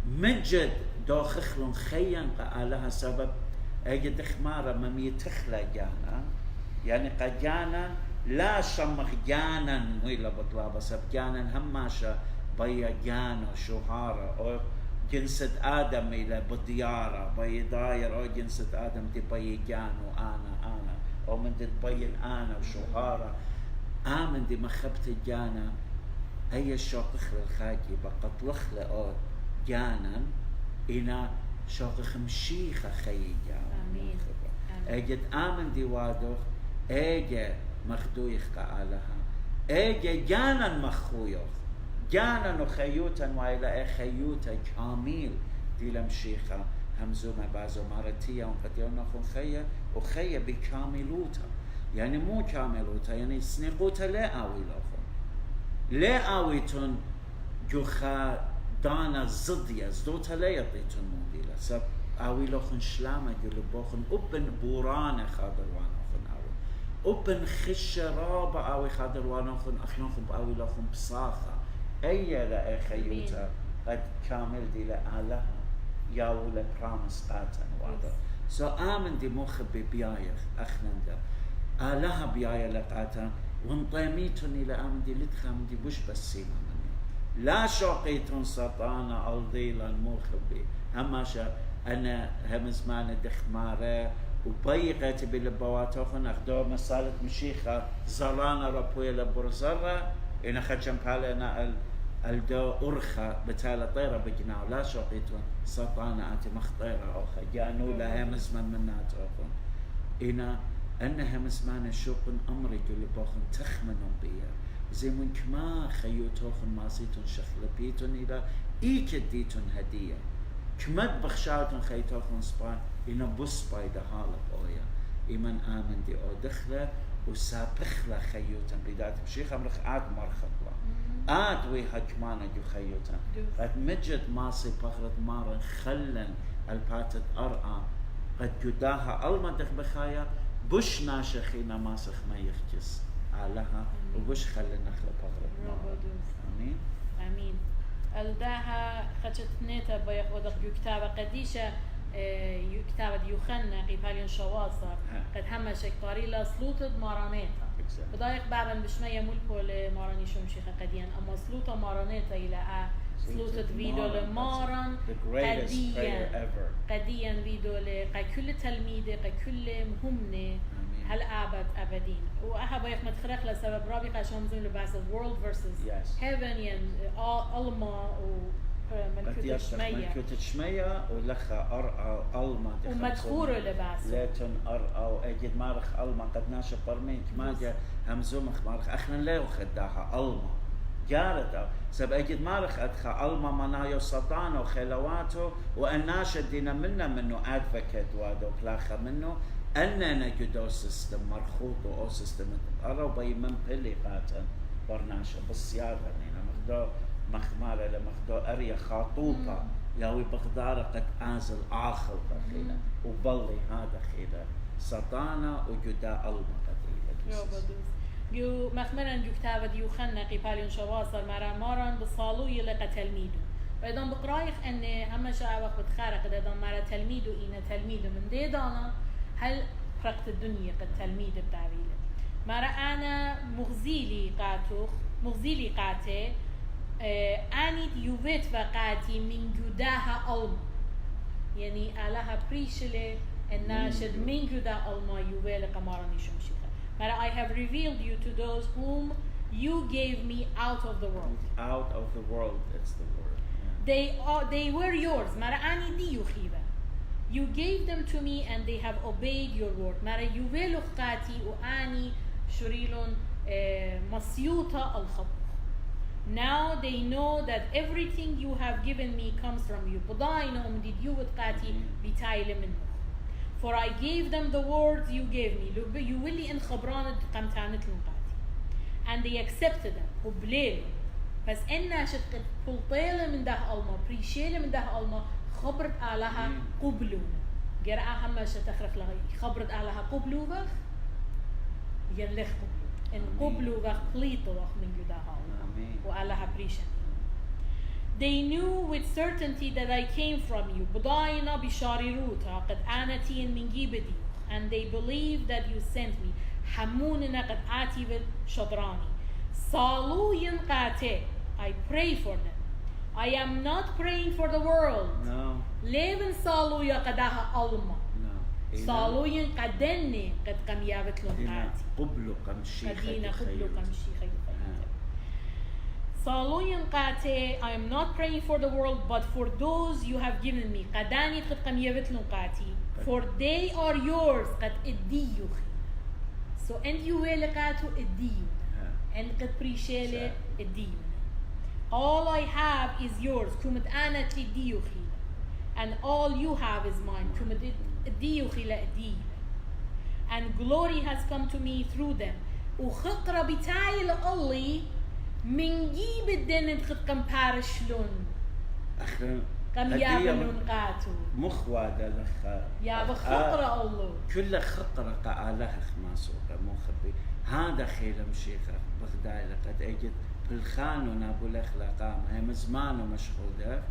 مجد داخلون خيان قالها سبب اجد خمارة ممي تخلى جانا يعني قد جانا لا شمخ جانا ويلا بطلابة سب جانا هماشا بيا جانا شهارة او جنسة آدم إلى بديارة بيا داير او جنسة آدم دي بيا جانو أنا او من دي بيا أنا وشهارة آمن دي مخبت جانا هي الشوقخ للخاجي بقطلخ لأو جانا إنا شوقخ مشيخة خي جانا اجد آمن دي وادوخ اجا مخدويخ قالها اجا جانا مخويخ جانا خيوتا وإلى خيوتا كامل دي لمشيخة همزومة بازو مارتية وقد يونخون خيا وخيا بكاملوتا يعني مو كاملوتا يعني سنقوتا لا آوي لخون لا آويتون جوخا دانا زديا زدوتا لا يطيتون موديلا سب اوي لوخن شلامة جلو بوخن اوبن بورانة خادر وانوخن اوي اوبن خشرابة اوي خادر وانوخن اخنوخن باوي لوخن بصاخة اي لا اي خيوتا قد كامل دي لآلها ياو لبرامس قاتن وادا سو آمن دي مخ ببيايخ اخنندا آلها بيايا لقاتن وانطيميتون الى آمن دي لتخام دي بوش بسيما مني لا شوقيتون سطانا الضيلا المخبي هماشا انا هم زمان دخماره وبيقت بالبواتوخن اخدو مسالة مشيخة زلانا ربوية لبرزرة إن خدشم بالنا الدو أرخى بتالة طيرة بجناو لا شوقيتون سطانا أنت مخطيرة أوخى جانو لها مزمن منات أوخن أنها مزمان شوقن أمري قولي بوخن تخمنون بيا زي من كما خيوتوخن ماسيتون شخلبيتون إلى إيكديتون هدية كمد بخشاتون خيتوخن سبان إنا بس بايدا حالة بويا إيمن آمن دي أو دخلة وسابخلة خيوتن بداية بشيخ أمرخ عاد مرخطلة عاد ويها كمانا جو خيوتن قد مجد ماسي بخرت مارن خلن الباتت أرعى قد جداها المدخ بخايا بش ناشخينا ماسخ ما يخجس علىها وبش خلن نخلة بخرت مارن آمين آمين الداها خدشت نيتا بيخودق جو كتابة قديشة كتابة يوخنا قيبالين شواصة قد هم شكتاري لا سلوطة مارانيتا بدايق بعضاً بشمية ملكو لماراني شمشيخة قديا أما سلوطة مارانيتا إلى سلوطة فيدو لماران قديا فيدو لكل تلميذ كل مهمة هل أعبد أبدين وأها بيخ متخرق لسبب رابي قاشهم زين لبعض world versus heaven ين ألما ملكوت شمية ولخا أرعى ألما ومدخور لباس لاتن أرعى وأجد مارخ ألما قد ناشا برميك ما جا همزومخ مارخ أخنا لا خداها ألما جارت سب أجد مارخ أدخى ألما منايو سطانو خلواته وأناشا دينا منه advocate وادو كلاخا منه أننا جدو سيستم مرخوط أو سيستم أرى بي من بلي قاتن برناشا بالسيارة نينا مخدو مخمارة لمخدو أريا خاطوطة ياوي بغدارة قد آزل آخر قخيلة وبلي هذا خيلة سطانا وجدا ألما قديلة جو مخمرا جو كتابة ديو خنا قيبالين شواصر مرا ماران بصالوي لقى تلميدو وإذا بقرايخ أن هم شاء وقت بتخارق إذا مرا تلميدو إنا تلميدو من ديدانا هل فرقت الدنيا قد تلميد بتعبيله مرا أنا مغزيلي قاتي أني ديوفيت فقاتي من جداها ألم يعني علىها بريشلي الناشد من جدا ألما يوفيل قمارني شمشيخة مرا I have revealed you to those whom you gave me out of the world. Out of the world, that's the word. They were yours. مرا أني ديو خيبة. You gave them to me and they have obeyed your word. مرا يوفيل قاتي وأني شريلون مسيوطة الخبر. Now they know that everything you have given me comes from you. بضاينهم did you وتقاتي بتايل منه. For I gave them the words you gave me. You will in خبرانة قمتانت لنقاتي. And they accepted them. وبليل. بس إننا شد قلطيلة من ده ألما. بريشيلة من ده ألما. خبرت علىها قبلونا. جرأها ما شتخرف لها. خبرت علىها قبلوغ. ينلخ قبلو. إن قبلوغ قليطوغ من جدها ألما. وعلىها بريشة. They knew with certainty that I came from you. بضاينا بشاريروتا قد آنتين من جيبدي. And they believe that you sent me. حموننا قد آتي بالشبراني. صالو ينقاتي. I pray for them. I am not praying for the world. No. ليبن صالو يقدها ألما. No. صالو ينقدني قد قم يابت لنقاتي. قبلو قم شيخة قدينا قبلو قم شيخة صالو ينقاتي. I am not praying for the world but for those you have given me. قداني قد قم يابت لنقاتي. For they are yours قد اديو. So and you will قاتو اديو. And قد بريشيلة اديو. All I have is yours. كمت أنا تديو خيلة. And all you have is mine. كمت اديو خيلة اديو. And glory has come to me through them. وخقرة بتاعي لألي من جيب الدين خد قم بارشلون أخلا قم يابلون قاتو مخوادة لخا يا بخطرة الله كل خطرة قالها خماسوقة مو خبي هذا خيل مشيخة بغداي لقد اجت بالخان ونابو لخلا قام هي مزمان ومشهودة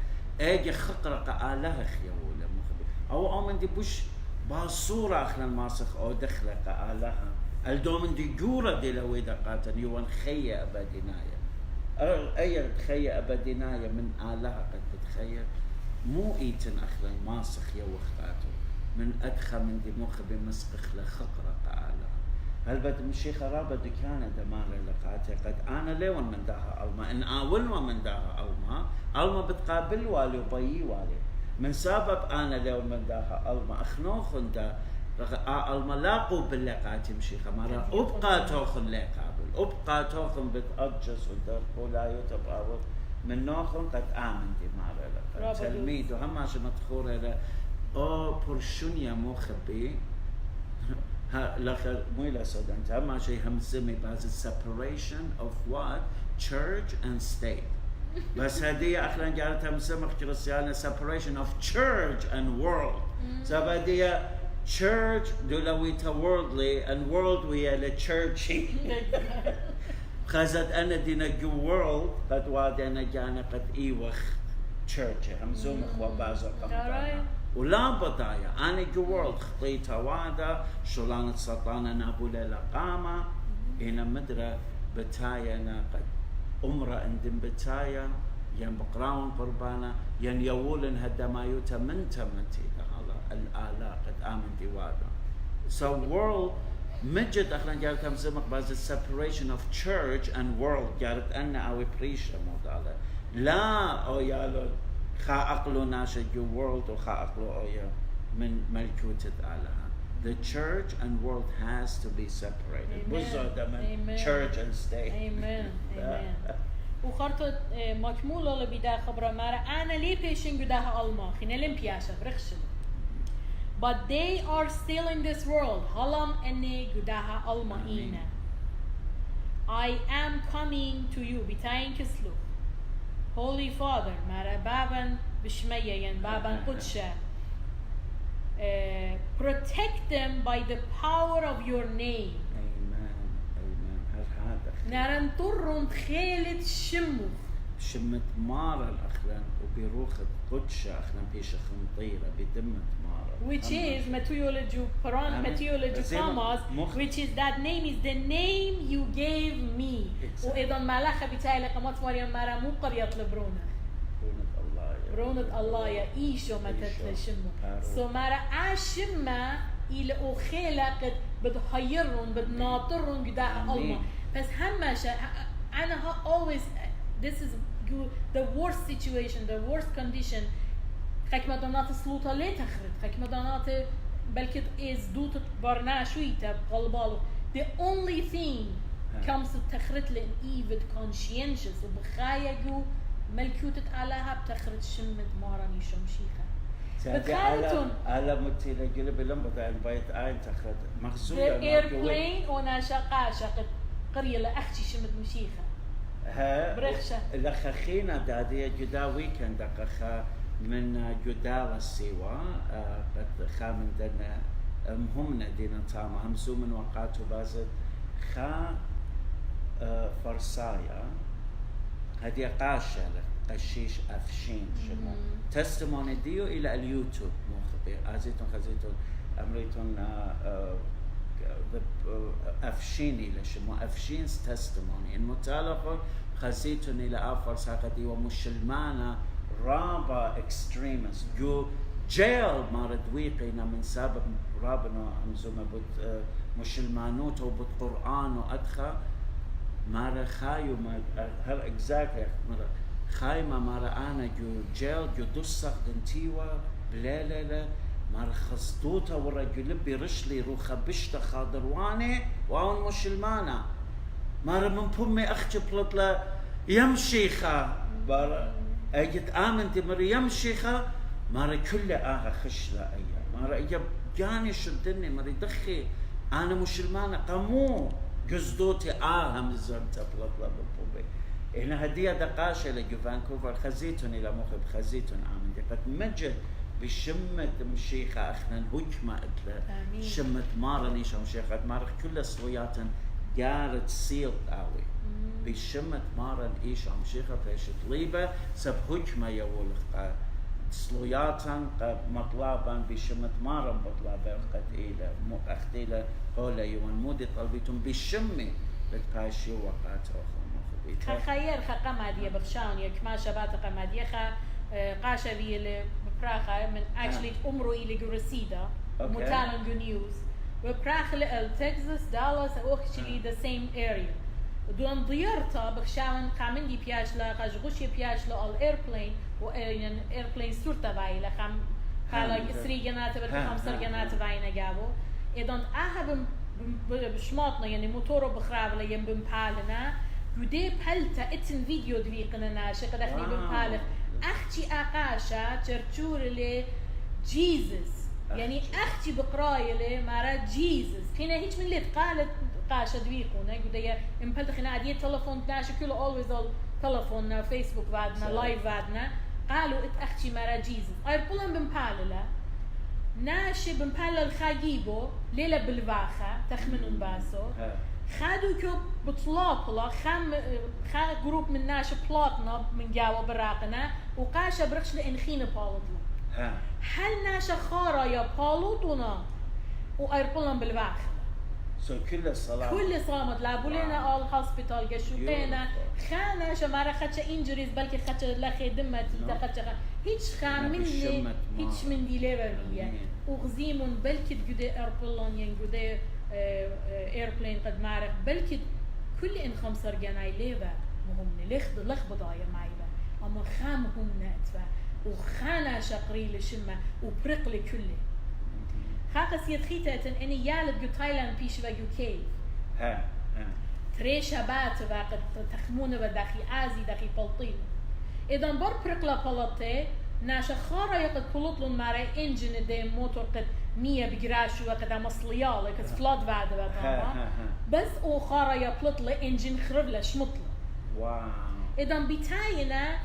اجي خطرة قالها خيولة مو خبي او من دي بوش باصورة اخلا الماسخ او دخلة قالها الدومن دي جورة دي لو اذا قاتل يوان خية ابديناية اي خية ابديناية من آلها قد تتخيل مو ايتن اخلا الماسخ يوخاتو من ادخى من دي مخ بمسقخ لخقرة قالها هل بد مشي خرابة دكانة دمار لقاتي قد انا ليون من داها الما ان اول من داها الما بتقابل والي وبيي والي من سبب انا ليون من داها الما اخنوخن دا الما لاقوا باللقاتي مشي خمارا ابقى توخن لقابل ابقى توخن بتأجس ودر ولا يتبعوض من نوخن قد آمن دي مارا لقا تلميذ وهم عشان مدخور هذا او برشونيا مو خبي ها لاخر مو لا سودانت هم عشان همزمي باز separation of what church and state بس هدية أخلاً جالت همزمك كريستيانة separation of church and world سبادية church دولويتا worldly and world ويا لchurchy خازت أنا دينا جو world قد وادنا جانا قد إيوخ church همزوم إخوة بازا قمتانا ولا بضايا أنا جو world خطيتها وادا شلانة سلطانة نابولة لقامة إنا مدرة بتايا قد أمرة اندم بتايا ين بقراون قربانا ين يولن هدمايوتا من تمتي الآلاء قد آمن دي وادا so world مجد أخلاً جالت هم زمق باز separation of church and world جالت أنا أوي بريشة موضالة لا أو يالو خا أقلو ناشا جو world وخا أقلو أو يا من ملكوتة آلها the church and world has to be separated بزودة من church and state amen amen وخرطة مكمولة لبدا خبرة مارا أنا ليه بيشن قداها ألما خينا لم بياشا برخشن but they are still in this world halam enne gudaha alma ina I am coming to you bitayin kislu Holy Father mara baban bishmayan baban qudsha protect them by the power of your name amen naran turrun khalet shimmu شمت مارا الأخلان وبيروخت قدشة أخلان بيش خنطيرة بدمت مارا which is Mattheology Quran Mattheology Thomas which is that name is the name you gave me وإذا ملاخة بتاعي قامت مريم مرا مو قرية لبرونة برونة الله يا إيشو ما تتلشمو سو مرا عشمة إلى أخيلة قد بدهيرون بدناطرون قداها الله بس همشة أنا always this is the worst situation, the worst condition. خاك مدانات سلوطة ليه تخرج خاك مدانات بلكت is دوت برناشويتا بقلبالو the only thing comes to تخرج لإن evil conscientious وبخايجو ملكوتة علىها بتخرج شمت ماراني شمشيخة بتخيلتون على متيلة قلب لما بتاع البيت عين تخرج مخزونة the airplane وناشقا شقت قرية لأختي شمت مشيخة برخشة لخخينا دادية جدا ويكند أخا من جدا والسيوا قد خا من دنا مهمنا دينا تاما همزو من وقاتو بازد خا فرسايا هدي قاشة قشيش أفشين شمو تستموني ديو إلى اليوتيوب مو خبير أزيتون خزيتون أمريتون أفشيني لشمو أفشين's testimony المتالقة خزيتوني لأفر ساقدي ومشلمانا رابا extremist جو جيل مارد ويقينا من سبب رابنا أمزوما بود مشلمانوت وبود قرآن وأدخى مارا خايو هل exactly مارا خايمة مارا أنا جو جيل جو دوسق دنتيوا بلا مار خصدوتا والرجل بيرشلي روخا بشتا خاضرواني واون مشلمانا مار من بومي اختي بلطلا يمشيخا مار اجت امنتي مار يمشيخا مار كل خشلا ايا مار اجا جاني شدني مار يدخي انا مشلمانا قمو جزدوتي هم زرت بلطلا بومي هنا هدية دقاشة لجو فانكوفر خزيتون إلى مخب خزيتون آمن قد مجد بشمت مشيخة أخنا هجمة إتلا شمت مارا نيشا مشيخة مارخ كل صويات قارت سيل قاوي بشمت مارا إيشا مشيخة فيش طليبة سب هجمة يولخ صلوياتا مطلابا بشمت مارا مطلابا قد إلى أختيلة هولا يوان مودي طلبيتم بشمي بتقاشي وقات أخر خير قمادية بخشان يك ما شبات قمادية قاشة بي براخة من actually عمره إلى جورسيدا متالن جونيوز وبراخة لتكساس دالاس أوكشلي the same area ودون ضيارتا بخشان قامندي بياش لا قاجغوشي بياش لا الإيربلين وإن إيربلين صورتا بايلا خام خالا إسري جنات بدو خمسر جنات باينا جابو إذن أها بشماطنا يعني موتورو بخراب لين بمبالنا يودي بحلتا اتن فيديو دويقنا ناشا قد أخني بمبالغ أختي أقاشا ترتور لي جيزس يعني أختي بقراية لي مارا جيزس خينا هيك من اللي قالت قاشا دويقونا يقول مبالغ خينا عادية تلفون ناشا كله always all تلفون فيسبوك بعدنا لايف بعدنا قالوا أختي مارا جيزس أيربولن بمبالغ ناشي بمبالا الخاجيبو ليلة بالباخة تخمنون باسو خادو كو بطلاقلا خا جروب من ناش بلاطنا من جاوا براقنا وقاشا برخش لإنخين بالوطنا هل ناشا خارا يا بالوطنا وأيربولن بالباخة كل الصلاة لابولينا الهوسبيتال جشوقينا خانا شمارا خدشة انجريز بلكي خدشة لخي دمت خدشة هيج خامني هيج من دي ليبرية وغزيمون بلكي تجودي ايربولون ين جودي ايربلين قد معرف بلكي كل ان خمسر جناي ليبا مهمني لخ بضايا معيبا اما خام هم ناتفا وخانا شقري لشمة وبرقلي كله خاقس يدخيتة اني يالد جو تايلاند بيش و يوكي تري شبات وقت تخمونه وداخي آزي داخي بلطين اذن بر برقلا بلطي ناشا خارا يقد بلطلون مارا انجن دي موتور قد 100 بجراشو وقد مصليال قد فلاد بعد بطاما بس او خارا يبلطل انجن خربلا شمطلا واو اذن بتاينا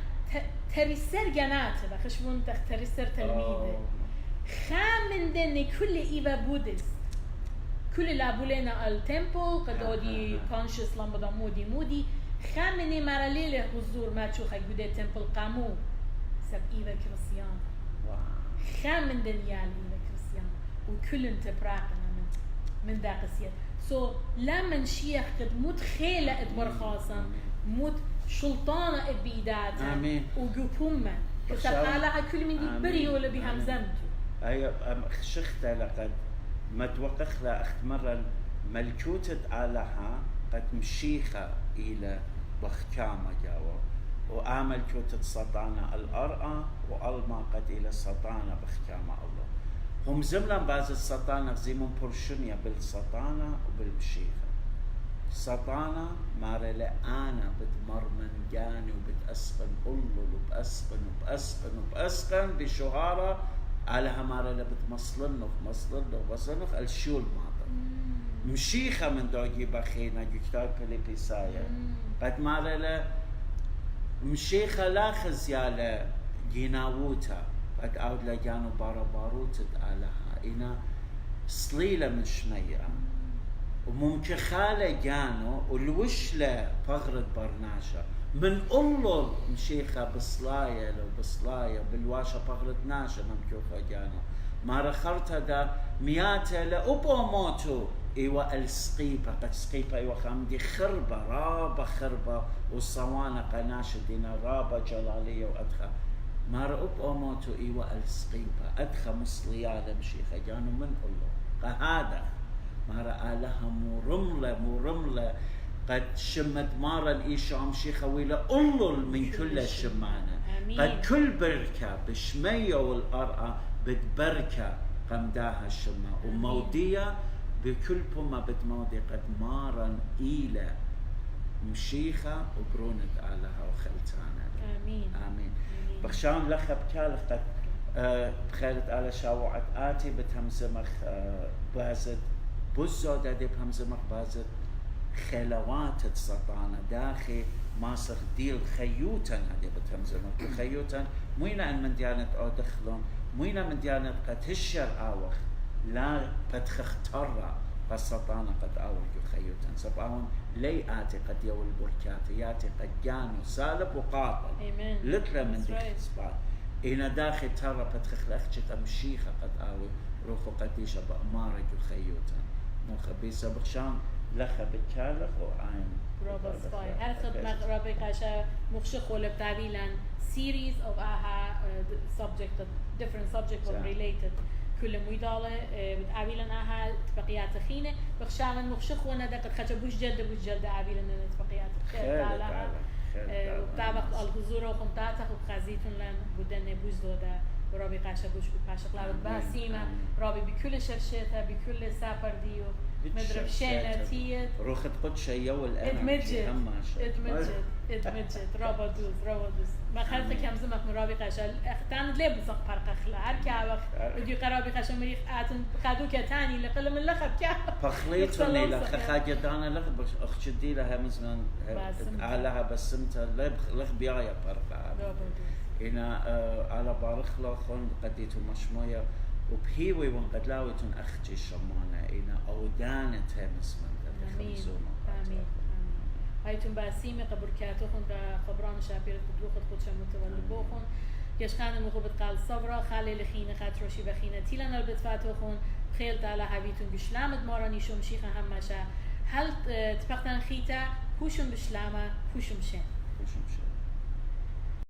تريسر جناته بخشبون تريسر تلميذه خامن دني كل إيفا بودست كل لابولينا التمبل قد أودي كونشس لامبدا مودي خامني مراليل حضور ما تشوخ جودة تمبل قامو سب إيفا كريستيان خامن دنيال إيفا كريستيان وكل انتبراقنا من داقسيات لمن شيخ قد متخيلة ادبر خاصا شلطانة بإيداتا وجوبهما وسبقالها كل من دي بريو اللي بهم زمتو أي شخت لقد ما توقخ لا أخت مرة ملكوتة آلها قد مشيخة إلى بخكامة جاوا وآمل كوتة سطانة الأرقى وألما قد إلى سطانة بخكامة الله هم زملا بعض السطانة زيمون برشنيا بالسطانة وبالمشيخة سطانة مارا لأنا بتمرمن جاني وبتأسقن قلل وبأسقن بشهارة على همارة اللي بتمصلنه الشول ماطر مشيخة من دوجي بخينا جكتار بليبيسايا قد مارة لا مشيخة لا خزيالة جيناووتا قد أود لجانو باروتة علىها إنا صليلة من شميرة وممكن خالة جانو والوش له فغرة برناشة من الله مشيخة بصلاية بالواشة فغرة ناشة ممكوخة جانو ما رخرت هذا مياته لأبو موتو إيوة السقيبة قد سقيبة إيوة خامدي خربة والصوانة قناشة دينا رابة جلالية وأدخى ما رأب موتو إيوة السقيبة أدخى مصليالة مشيخة جانو من الله هذا ما رأى لها مرملة قد شمت مارا الإيشام شيخة ويلا أولل من كل الشمانة قد كل بركة بشمية والأرقى بتبركة قمداها الشمة ومودية بكل بما بتمودي قد مارا إلى مشيخة وبرونت علىها وخلتانا آمين بخشان لخب كالخ قد بخيرت على شاوعة آتي بتهمزمخ بازد بزودة دي بهمزمخ بازد خلوات السطانة داخل ماسخ ديل خيوتا هذه بتمزمت خيوتا موينا ان من ديانة او دخلون موينا من ديانة قد هشر آوخ لا بتخترع فالسطانة قد آوخ خيوتا سبعون لي آتي قد يول بركاتي ياتي قد جانو سالب وقاطل لترى من ديك سبعون إنا داخل ترى بتخلخش تمشيخة قد آوي روحو قديشة بأمارك خيوتا مخبيسة بخشان لخا بتشالخ وعين رابط سباي هل خد رابط كاشا مخشخ ولا بتعبيلا series of aha subject different subject or related كل ميدالة بتعبيلا aha اتفاقيات خينة بخشان مخشخ وانا دقت خشة بوش جلد عبيلا اتفاقيات تعالى وطابق الغزورة وخمتاتك وخازيتون لن بدن بوش دودا ورابي قاشا بوش بقاشا قلابت باسيمة رابي بكل شرشتها بكل سافر ديو مدرب شينة تيت روخت قدشة يول أنا ادمجت رابدوز ما خلتك هم زمك من رابي قاشا اختان ليه بزق فرق خلا هركا وديو قرابي قاشا مريخ آتن قادو كتاني لقل من لخب كا بخليتوني لخ خاجة دانا لخ اخشدي لها مزمان علىها بسمتها لخ بيايا فرقها هنا على بارخ لخون قديتو مشموية وبهيوي وانقدلاويتون أختي الشمانة إنا أودانت همسمن آمين هايتون باسيمة قبركاتوخن قبران شابيرت بدوخت قدشا متولي بوخن يشخان مغوبت قال صبرا خالي لخينة خاتروشي بخينة تيلان البتفاتوخن خيل تالا هابيتون بشلامت ماراني شمشيخة همشا هل تفقتن خيتا كوشم بشلامة كوشم شين